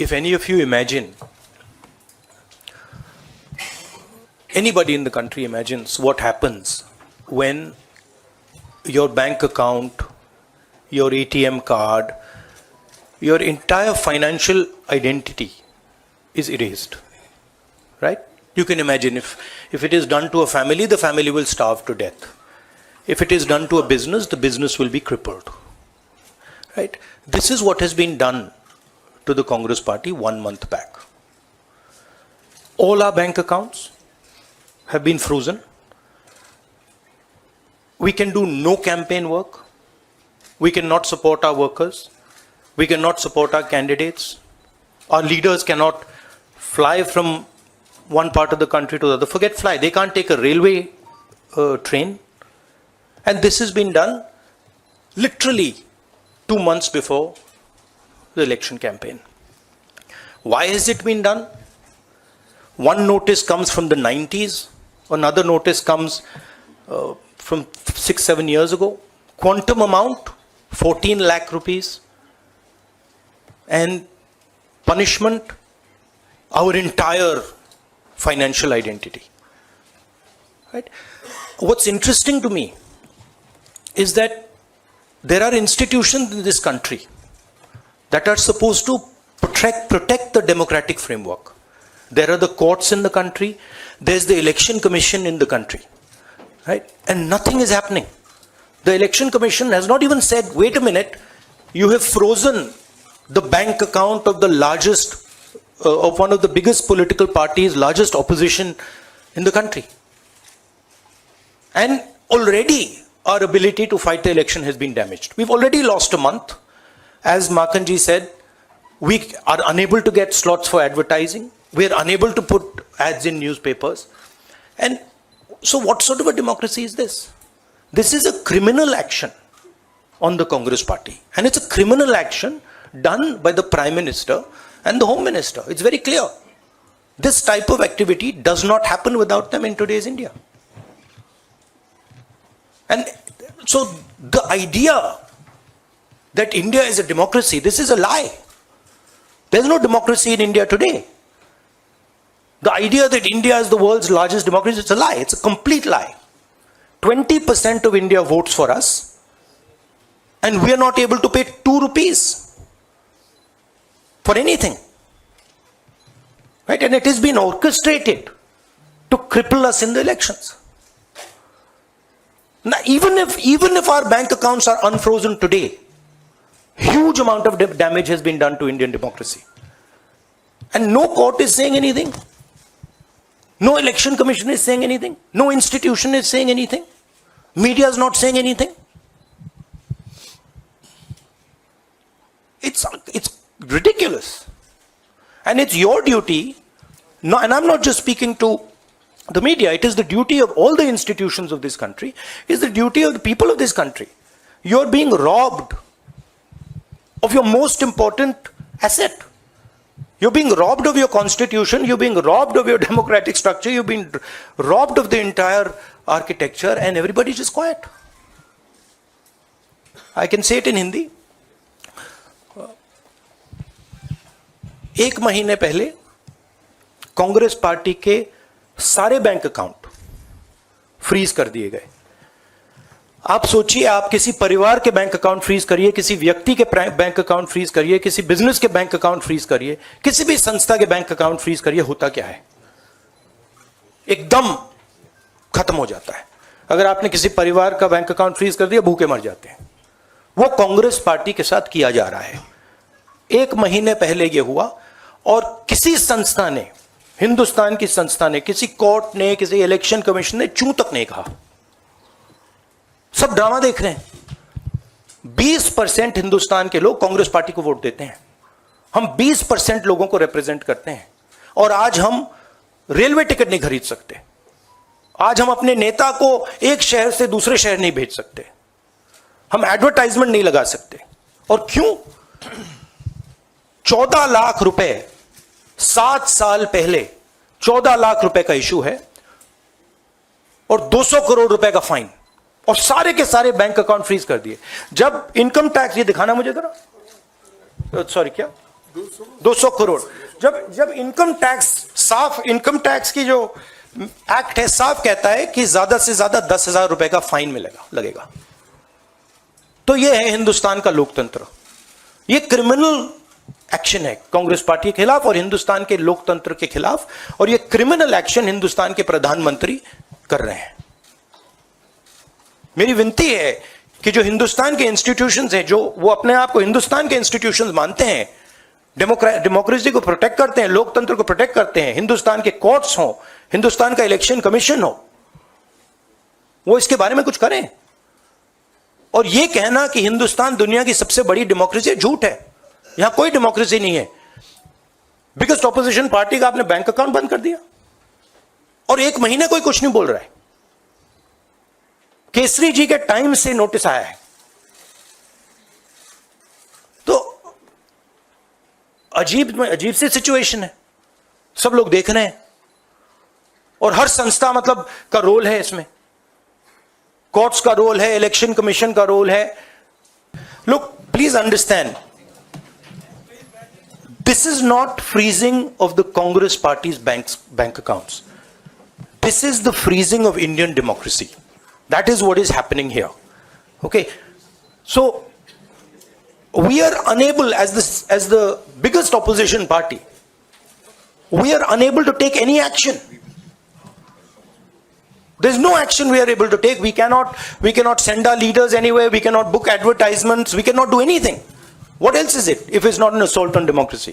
if any of you imagine, anybody in the country imagines what happens when your bank account, your ATM card, your entire financial identity is erased, right? You can imagine if it is done to a family, the family will starve to death. If it is done to a business, the business will be crippled, right? This is what has been done to the Congress party 1 month back. All our bank accounts have been frozen. We can do no campaign work. We cannot support our workers. We cannot support our candidates. Our leaders cannot fly from one part of the country to the other. Forget fly. They can't take a railway train. And this has been done literally 2 months before the election campaign. Why has it been done? One notice comes from the 90s. Another notice comes from 6-7 years ago. Quantum amount, 14 lakh rupees. And punishment, our entire financial identity. Right? What's interesting to me is that there are institutions in this country that are supposed to protect the democratic framework. There are the courts in the country. There's the election commission in the country. Right? And nothing is happening. The election commission has not even said, wait a minute, you have frozen the bank account of the largest, of one of the biggest political parties, largest opposition in the country. And already our ability to fight the election has been damaged. We've already lost a month. As Makhanji said, we are unable to get slots for advertising. We're unable to put ads in newspapers. And so what sort of a democracy is this? This is a criminal action on the Congress party. And it's a criminal action done by the Prime Minister and the Home Minister. It's very clear. This type of activity does not happen without them in today's India. And so the idea that India is a democracy, this is a lie. There's no democracy in India today. The idea that India is the world's largest democracy, it's a lie. It's a complete lie. 20% of India votes for us, and we are not able to pay 2 rupees for anything. Right? And it has been orchestrated to cripple us in the elections. Now, even if our bank accounts are unfrozen today, huge amount of damage has been done to Indian democracy. And no court is saying anything. No election commission is saying anything. No institution is saying anything. Media is not saying anything. It's ridiculous. And it's your duty, and I'm not just speaking to the media, it is the duty of all the institutions of this country, it's the duty of the people of this country. You're being robbed of your most important asset. You're being robbed of your constitution, you're being robbed of your democratic structure, you've been robbed of the entire architecture, and everybody's just quiet. I can say it in Hindi. 1 महीने पहले Congress party के सारे bank account freeze कर दिए गए. आप सोचिए, आप किसी परिवार के बैंक अकाउंट फ्रीज करिए, किसी व्यक्ति के बैंक अकाउंट फ्रीज करिए, किसी बिजनेस के बैंक अकाउंट फ्रीज करिए, किसी भी संस्था के बैंक अकाउंट फ्रीज करिए, होता क्या है? एकदम खत्म हो जाता है. अगर आपने किसी परिवार का बैंक अकाउंट फ्रीज कर दिया, भूखे मर जाते हैं. वो कांग्रेस पार्टी के साथ किया जा रहा है. 1 महीने पहले यह हुआ, और किसी संस्था ने, हिंदुस्तान की संस्था ने, किसी कोर्ट ने, किसी इलेक्शन कमीशन ने चूं तक नहीं कहा. सब ड्रामा देख रहे हैं. 20% हिंदुस्तान के लोग कांग्रेस पार्टी को वोट देते हैं. हम 20% लोगों को रिप्रेजेंट करते हैं. और आज हम रेलवे टिकट नहीं खरीद सकते. आज हम अपने नेता को एक शहर से दूसरे शहर नहीं भेज सकते. हम एडवर्टाइजमेंट नहीं लगा सकते. और क्यों? 14 लाख रुपए 7 साल पहले 14 लाख रुपए का इशू है, और 200 करोड़ रुपए का फाइन, और सारे के सारे बैंक अकाउंट फ्रीज कर दिए. जब इनकम टैक्स, ये दिखाना मुझे जरा, सॉरी, क्या 200 करोड़। जब इनकम टैक्स, साफ इनकम टैक्स की जो एक्ट है साफ कहता है कि ज्यादा से ज्यादा 10,000 रुपए का फाइन लगेगा। तो यह है हिंदुस्तान का लोकतंत्र। यह क्रिमिनल एक्शन है कांग्रेस पार्टी के खिलाफ और हिंदुस्तान के लोकतंत्र के खिलाफ, और यह क्रिमिनल एक्शन हिंदुस्तान के प्रधानमंत्री कर रहे हैं। मेरी विनती है कि जो हिंदुस्तान के इंस्टीट्यूशंस हैं, जो वो अपने आप को हिंदुस्तान के इंस्टीट्यूशंस मानते हैं, डेमोक्रेसी को प्रोटेक्ट करते हैं, लोकतंत्र को प्रोटेक्ट करते हैं, हिंदुस्तान के कोर्ट्स हो, हिंदुस्तान का इलेक्शन कमीशन हो, वो इसके बारे में कुछ करें। और यह कहना कि हिंदुस्तान दुनिया की सबसे बड़ी डेमोक्रेसी, झूठ है। यहां कोई डेमोक्रेसी नहीं है। बिगेस्ट ऑपोजिशन पार्टी का आपने बैंक अकाउंट बंद कर दिया और 1 महीने कोई कुछ नहीं बोल रहा है। केसरी जी के टाइम से नोटिस आया है। तो अजीब सी सिचुएशन है, सब लोग देख रहे हैं और हर संस्था मतलब का रोल है इसमें। कोर्ट्स का रोल है, इलेक्शन कमीशन का रोल है। Look, please understand, this is not freezing of the Congress party's bank accounts. This is the freezing of Indian democracy. That is what is happening here. Okay, so we are unable, as the biggest opposition party, we are unable to take any action. There's no action we are able to take. We cannot send our leaders anywhere. We cannot book advertisements. We cannot do anything. What else is it if it's not an assault on democracy?